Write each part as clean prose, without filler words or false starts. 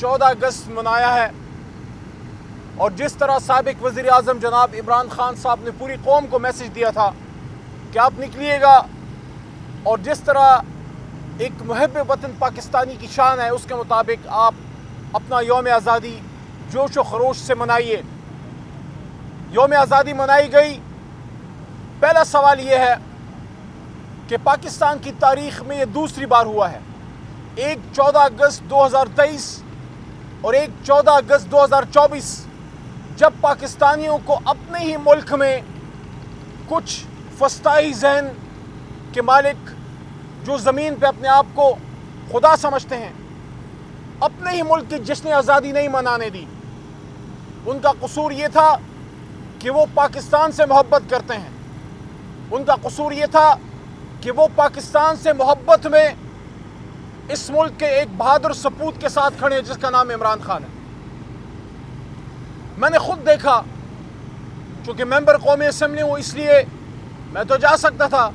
14 اگست منایا ہے، اور جس طرح سابق وزیر اعظم جناب عمران خان صاحب نے پوری قوم کو میسج دیا تھا کہ آپ نکلیے گا، اور جس طرح ایک محب وطن پاکستانی کی شان ہے اس کے مطابق آپ اپنا یوم آزادی جوش و خروش سے منائیے۔ یوم آزادی منائی گئی۔ پہلا سوال یہ ہے کہ پاکستان کی تاریخ میں یہ دوسری بار ہوا ہے، ایک 14 اگست 2023 اور ایک 14 اگست 2024، جب پاکستانیوں کو اپنے ہی ملک میں کچھ فسطائی ذہن کے مالک جو زمین پہ اپنے آپ کو خدا سمجھتے ہیں، اپنے ہی ملک کی جشن آزادی نہیں منانے دی۔ ان کا قصور یہ تھا کہ وہ پاکستان سے محبت کرتے ہیں، ان کا قصور یہ تھا کہ وہ پاکستان سے محبت میں اس ملک کے ایک بہادر سپوت کے ساتھ کھڑے ہیں جس کا نام عمران خان ہے۔ میں نے خود دیکھا، چونکہ ممبر قومی اسمبلی ہوں اس لیے میں تو جا سکتا تھا،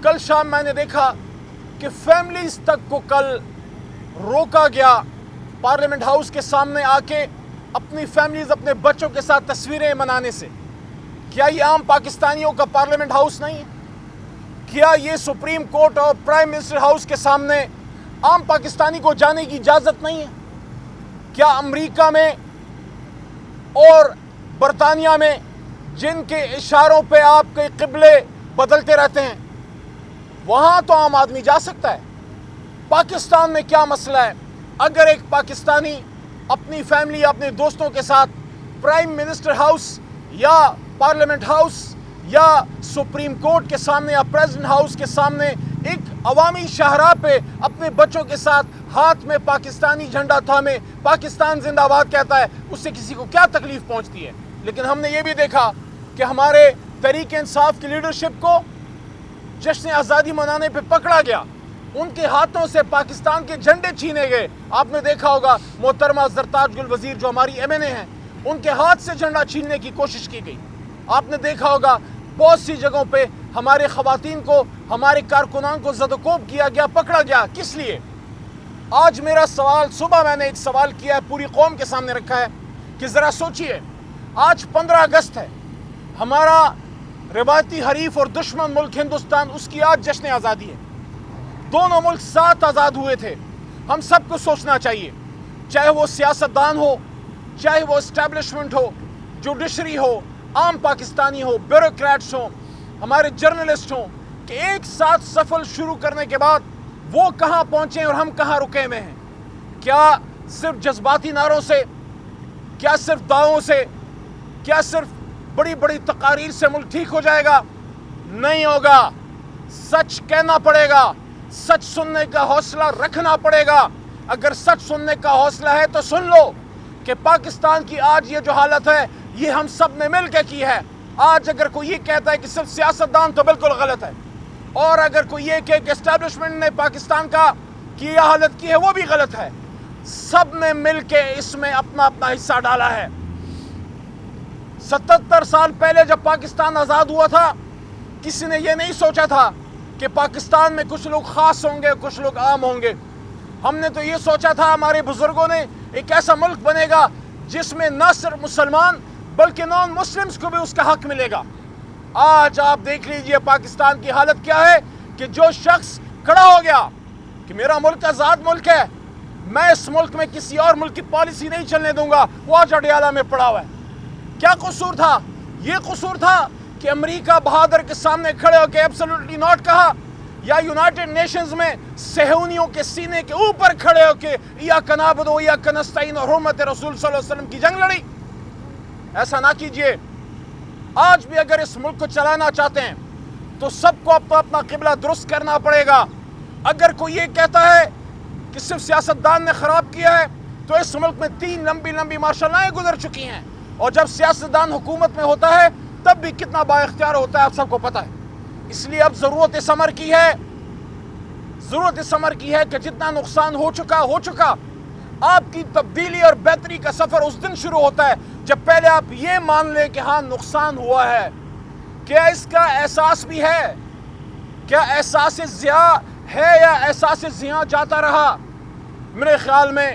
کل شام میں نے دیکھا کہ فیملیز تک کو کل روکا گیا پارلیمنٹ ہاؤس کے سامنے آ کے اپنی فیملیز اپنے بچوں کے ساتھ تصویریں منانے سے۔ کیا یہ عام پاکستانیوں کا پارلیمنٹ ہاؤس نہیں ہے؟ کیا یہ سپریم کورٹ اور پرائم منسٹر ہاؤس کے سامنے عام پاکستانی کو جانے کی اجازت نہیں ہے؟ کیا امریکہ میں اور برطانیہ میں جن کے اشاروں پہ آپ کے قبلے بدلتے رہتے ہیں وہاں تو عام آدمی جا سکتا ہے؟ پاکستان میں کیا مسئلہ ہے؟ اگر ایک پاکستانی اپنی فیملی یا اپنے دوستوں کے ساتھ پرائم منسٹر ہاؤس یا پارلیمنٹ ہاؤس یا سپریم کورٹ کے سامنے یا پریزیڈنٹ ہاؤس کے سامنے ایک عوامی شاہراہ پہ اپنے بچوں کے ساتھ ہاتھ میں پاکستانی جھنڈا تھامے پاکستان زندہ آباد کہتا ہے، اس سے کسی کو کیا تکلیف پہنچتی ہے؟ لیکن ہم نے یہ بھی دیکھا کہ ہمارے تحریک انصاف کی لیڈرشپ کو جشن آزادی منانے پہ پکڑا گیا، ان کے ہاتھوں سے پاکستان کے جھنڈے چھینے گئے۔ آپ نے دیکھا ہوگا محترمہ زرتاج گل وزیر جو ہماری ایم این اے ہیں، ان کے ہاتھ سے جھنڈا چھیننے کی کوشش کی گئی۔ آپ نے دیکھا ہوگا بہت سی جگہوں پہ ہمارے خواتین کو، ہمارے کارکنان کو زد و کوب کیا گیا، پکڑا گیا۔ کس لیے؟ آج میرا سوال، صبح میں نے ایک سوال کیا ہے، پوری قوم کے سامنے رکھا ہے کہ ذرا سوچئے، آج 15 اگست ہے، ہمارا روایتی حریف اور دشمن ملک ہندوستان، اس کی آج جشن آزادی ہے۔ دونوں ملک ساتھ آزاد ہوئے تھے۔ ہم سب کو سوچنا چاہیے، چاہے وہ سیاستدان ہو، چاہے وہ اسٹیبلشمنٹ ہو، جوڈیشری ہو، عام پاکستانی ہو، بیوروکریٹس ہوں، ہمارے جرنلسٹ ہوں، کہ ایک ساتھ سفر شروع کرنے کے بعد وہ کہاں پہنچے اور ہم کہاں رکے ہوئے ہیں؟ کیا صرف جذباتی نعروں سے، کیا صرف دعووں سے، کیا صرف بڑی بڑی تقاریر سے ملک ٹھیک ہو جائے گا؟ نہیں ہوگا۔ سچ کہنا پڑے گا، سچ سننے کا حوصلہ رکھنا پڑے گا۔ اگر سچ سننے کا حوصلہ ہے تو سن لو کہ پاکستان کی آج یہ جو حالت ہے یہ ہم سب نے مل کے کی ہے۔ آج اگر کوئی یہ کہتا ہے کہ صرف سیاستدان، تو بالکل غلط ہے، اور اگر کوئی یہ کہ اسٹیبلشمنٹ نے پاکستان کا کی یہ حالت کی ہے وہ بھی غلط ہے۔ سب نے مل کے اس میں اپنا اپنا حصہ ڈالا ہے۔ 77 سال پہلے جب پاکستان آزاد ہوا تھا، کسی نے یہ نہیں سوچا تھا کہ پاکستان میں کچھ لوگ خاص ہوں گے، کچھ لوگ عام ہوں گے۔ ہم نے تو یہ سوچا تھا، ہمارے بزرگوں نے، ایک ایسا ملک بنے گا جس میں نہ صرف مسلمان بلکہ نان مسلمز کو بھی اس کا حق ملے گا۔ آج آپ دیکھ لیجئے پاکستان کی حالت کیا ہے کہ جو شخص کھڑا ہو گیا کہ میرا ملک آزاد ملک ہے، میں اس ملک میں کسی اور ملک کی پالیسی نہیں چلنے دوں گا، وہ آج اڈیالہ میں پڑا ہوا ہے۔ کیا قصور تھا؟ یہ قصور تھا کہ امریکہ بہادر کے سامنے کھڑے ہو کے ایبسولوٹلی ناٹ کہا، یا یونائٹڈ نیشنز میں صہیونیوں کے سینے کے اوپر کھڑے ہو کے ایاک نعبد و ایاک نستعین اور حرمت رسول صلی اللہ علیہ وسلم کی جنگ لڑی؟ ایسا نہ کیجئے۔ آج بھی اگر اس ملک کو چلانا چاہتے ہیں تو سب کو اپنا قبلہ درست کرنا پڑے گا۔ اگر کوئی یہ کہتا ہے کہ صرف سیاستدان نے خراب کیا ہے، تو اس ملک میں 3 لمبی مارشل لائیں گزر چکی ہیں، اور جب سیاستدان حکومت میں ہوتا ہے تب بھی کتنا با اختیار ہوتا ہے آپ سب کو پتہ ہے۔ اس لیے اب ضرورت اس امر کی ہے کہ جتنا نقصان ہو چکا، آپ کی تبدیلی اور بہتری کا سفر اس دن شروع ہوتا ہے جب پہلے آپ یہ مان لیں کہ ہاں نقصان ہوا ہے۔ کیا اس کا احساس بھی ہے؟ کیا احساس ضیاع ہے یا احساس ضیاع جاتا رہا؟ میرے خیال میں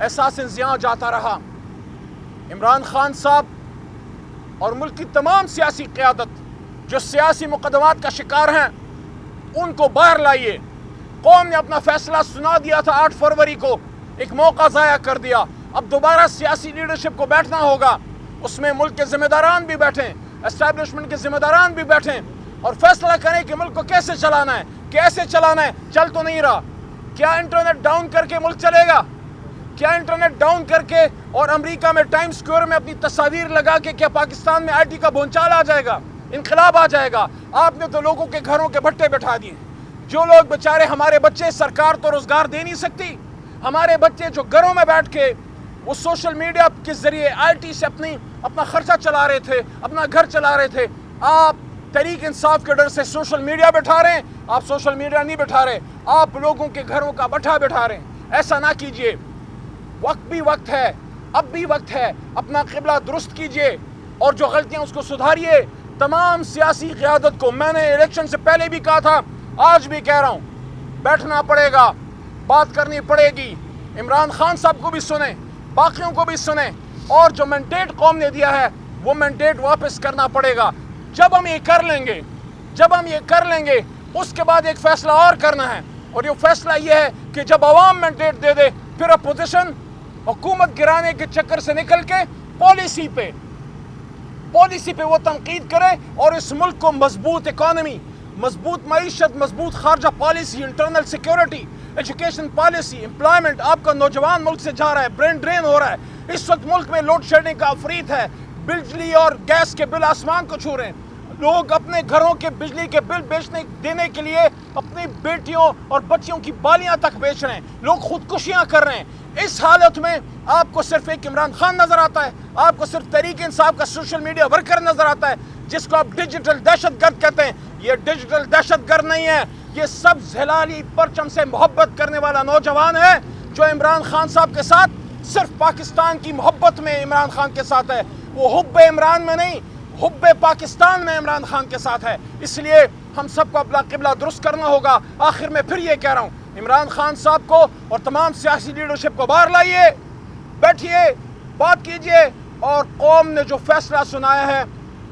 एहसास ज़ियां जाता रहा। इमरान खान साहब और मुल्क की तमाम सियासी क़यादत जो सियासी मुकदमात का शिकार हैं, उनको बाहर लाइए। कौम ने अपना फैसला सुना दिया था 8 फरवरी को, एक मौका ज़ाया कर दिया। अब दोबारा सियासी लीडरशिप को बैठना होगा, उसमें मुल्क के ज़िम्मेदारान भी बैठें, एस्टैब्लिशमेंट के ज़िम्मेदारान भी बैठें और फैसला करें कि मुल्क को कैसे चलाना है, कैसे चलाना है। चल तो नहीं रहा। क्या इंटरनेट डाउन करके मुल्क चलेगा? क्या इंटरनेट डाउन करके और अमेरिका में टाइम्स स्क्वायर में अपनी तस्वीर लगा के क्या पाकिस्तान में आईटी का भूचाल आ जाएगा, इनकलाब आ जाएगा? आपने तो लोगों के घरों के भट्टे बैठा दिए। जो लोग बेचारे, हमारे बच्चे, सरकार तो रोजगार दे नहीं सकती, हमारे बच्चे जो घरों में बैठ के वो सोशल मीडिया के जरिए आईटी से अपना खर्चा चला रहे थे, अपना घर चला रहे थे। आप तहरीक इंसाफ के डर से सोशल मीडिया बैठा रहे हैं। आप सोशल मीडिया नहीं बैठा रहे, आप लोगों के घरों का भट्ठा बैठा रहे हैं। ऐसा ना कीजिए। वक्त भी वक्त है, अब भी वक्त है। अपना क़िबला दुरुस्त कीजिए और जो गलतियां उसको सुधारिए। तमाम सियासी क़यादत को मैंने इलेक्शन से पहले भी कहा था, आज भी कह रहा हूँ, बैठना पड़ेगा, बात करनी पड़ेगी। इमरान खान साहब को भी सुने, बाकियों को भी सुने और जो मैंडेट कौम ने दिया है वो मैंडेट वापस करना पड़ेगा। जब हम ये कर लेंगे उसके बाद एक फ़ैसला और करना है, और ये फ़ैसला ये है कि जब अवाम मैंडेट दे दे, फिर अपोजिशन हुकूमत गिराने के चक्कर से निकल के पॉलिसी पे वो तनकीद करे और इस मुल्क को मजबूत इकॉनमी, मजबूत मईशत, मजबूत खारजा policy, internal security, education policy, employment. आपका नौजवान मुल्क से जा रहा है, ब्रेन ड्रेन हो रहा है। इस वक्त मुल्क में लोड शेडिंग का अफरीत है, बिजली और गैस के बिल आसमान को छू रहे हैं। लोग अपने घरों के बिजली के बिल देने के लिए अपनी बेटियों और बच्चियों की बालियां तक बेच रहे हैं। लोग खुदकुशियां कर रहे हैं। इस हालत में आपको सिर्फ एक इमरान खान नजर आता है, आपको सिर्फ तहरीक इंसाफ का सोशल मीडिया वर्कर नजर आता है, जिसको आप डिजिटल दहशतगर्द कहते हैं। ये डिजिटल दहशतगर्द नहीं है, ये सब झलाली परचम से मोहब्बत करने वाला नौजवान है जो इमरान खान साहब के साथ, सिर्फ पाकिस्तान की मोहब्बत में इमरान खान के साथ है। वो हुब्बे इमरान में नहीं, हुब्बे पाकिस्तान में इमरान खान के साथ है। इसलिए हम सबको अपना क़िबला दुरुस्त करना होगा। आखिर में फिर ये कह रहा हूँ, इमरान खान साहब को और तमाम सियासी लीडरशिप को बाहर लाइए, बैठिए, बात कीजिए और कौम ने जो फैसला सुनाया है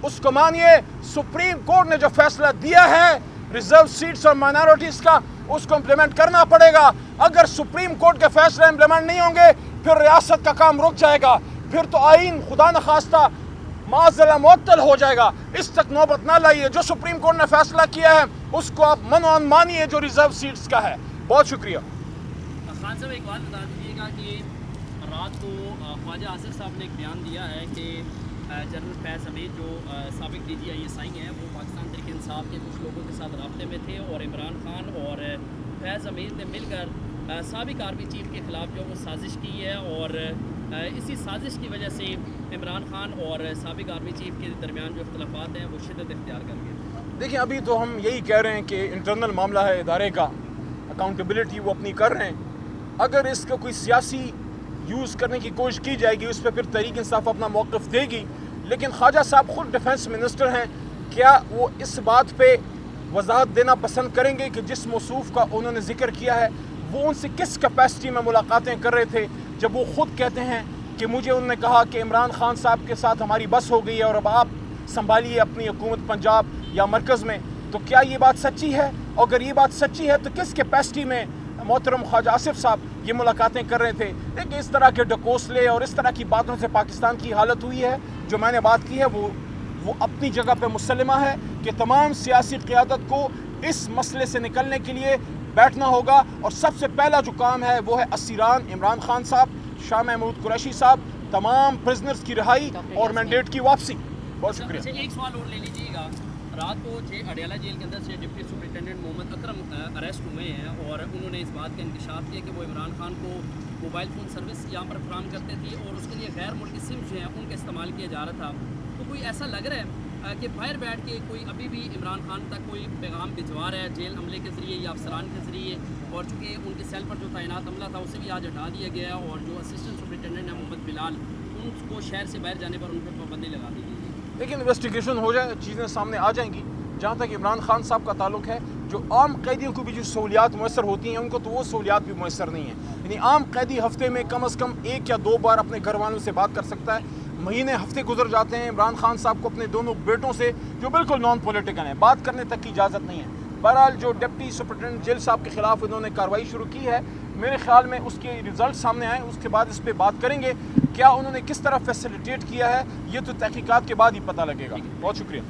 उसको मानिए। सुप्रीम कोर्ट ने जो फैसला दिया है रिजर्व सीट्स और माइनॉरिटीज़ का, उसको इम्प्लीमेंट करना पड़ेगा। अगर सुप्रीम कोर्ट के फैसले इम्प्लीमेंट नहीं होंगे फिर रियासत का काम रुक जाएगा, फिर तो आइन खुदा न खास्ता माज़ला मुअत्तल हो जाएगा। इस तक नौबत ना लाइए। जो सुप्रीम कोर्ट ने फैसला किया है उसको आप मनोन मानिए, जो रिजर्व सीट्स का है। बहुत शुक्रिया। खान साहब, एक बात बता दीजिएगा कि रात को ख्वाजा आसिफ साहब ने एक बयान दिया है कि जनरल फैज़ हमीद जो साबिक DGI हैं, वो पाकिस्तान तहरीक इंसाफ के कुछ लोगों के साथ राब्ते में थे और इमरान खान और फैज़ हमीद ने मिलकर साबिक आर्मी चीफ के ख़िलाफ़ जो वो साजिश की है और इसी साजिश की वजह से इमरान खान और साबिक आर्मी चीफ के दरमियान जो इख्तलाफात हैं वो शिद्दत इख्तियार कर गए। देखिए, अभी तो हम यही कह रहे हैं कि इंटरनल मामला है इदारे का, अकाउंटेबिलिटी वो अपनी कर रहे हैं। अगर इसका कोई सियासी यूज़ करने की कोशिश की जाएगी उस पर फिर तहरीक इंसाफ अपना मौक़िफ़ देगी। लेकिन ख्वाजा साहब ख़ुद डिफेंस मिनिस्टर हैं, क्या वो इस बात पे वजाहत देना पसंद करेंगे कि जिस मौसूफ़ का उन्होंने ज़िक्र किया है वो उनसे किस कैपेसिटी में मुलाकातें कर रहे थे, जब वो ख़ुद कहते हैं कि मुझे उन्होंने कहा कि इमरान खान साहब के साथ हमारी बस हो गई है और अब आप संभालिए अपनी हुकूमत पंजाब या मरकज़ में। तो क्या ये बात सच्ची है? और अगर ये बात सच्ची है तो किस कैपेसिटी में मोहतरम ख्वाजा आसिफ साहब ये मुलाकातें कर रहे थे? देखिए, इस तरह के डकोसले और इस तरह की बातों से पाकिस्तान की हालत हुई है। जो मैंने बात की है वो अपनी जगह पे मुसल्लमा है कि तमाम सियासी क़यादत को इस मसले से निकलने के लिए बैठना होगा और सबसे पहला जो काम है वो है असीरान इमरान खान साहब, शाह महमूद कुरैशी साहब, तमाम प्रिजनर्स की रिहाई और मैंडेट की वापसी। बहुत शुक्रिया। एक सवाल और ले लीजिएगा। रात को अडियाला जेल के अंदर से deputy superintendent Mohammad Akram arrest हुए हैं और उन्होंने इस बात का इंकशाफ किया कि वो इमरान खान को मोबाइल फ़ोन सर्विस यहाँ पर फराहम करते थे और उसके लिए गैर मुल्की सिम जो हैं उनका इस्तेमाल किया जा रहा था। तो कोई ऐसा लग रहा है कि बाहर बैठ के कोई अभी भी इमरान खान तक कोई पैगाम भिजवा रहा है जेल अमले के ज़रिए या अफसरान के ज़रिए, और चूँकि उनके सेल पर जो तैनात अमला था उसे भी आज हटा दिया गया और जो असिस्टेंट सुपरिटेंडेंट है मोहम्मद बिलाल, उनको शहर से बाहर जाने पर उन पर पाबंदी लगा दी गई। लेकिन इन्वेस्टिगेशन हो जाए, चीज़ें सामने आ जाएंगी। जहाँ तक इमरान खान साहब का ताल्लुक है جو عام قیدیوں کو بھی جو سہولیات میسر ہوتی ہیں ان کو تو وہ سہولیات بھی میسر نہیں ہیں. یعنی عام قیدی ہفتے میں کم از کم 1 یا 2 بار اپنے گھر والوں سے بات کر سکتا ہے. مہینے ہفتے گزر جاتے ہیں عمران خان صاحب کو اپنے دونوں بیٹوں سے جو بالکل نان پولیٹیکل ہیں بات کرنے تک کی اجازت نہیں ہے. بہرحال جو ڈپٹی سپرنٹینڈنٹ جیل صاحب کے خلاف انہوں نے کارروائی شروع کی ہے, میرے خیال میں اس کے رزلٹ سامنے آئیں, اس کے بعد اس پہ بات کریں گے کیا انہوں نے کس طرح فیسیلیٹیٹ کیا ہے, یہ تو تحقیقات کے بعد ہی پتہ لگے گا. بہت شکریہ.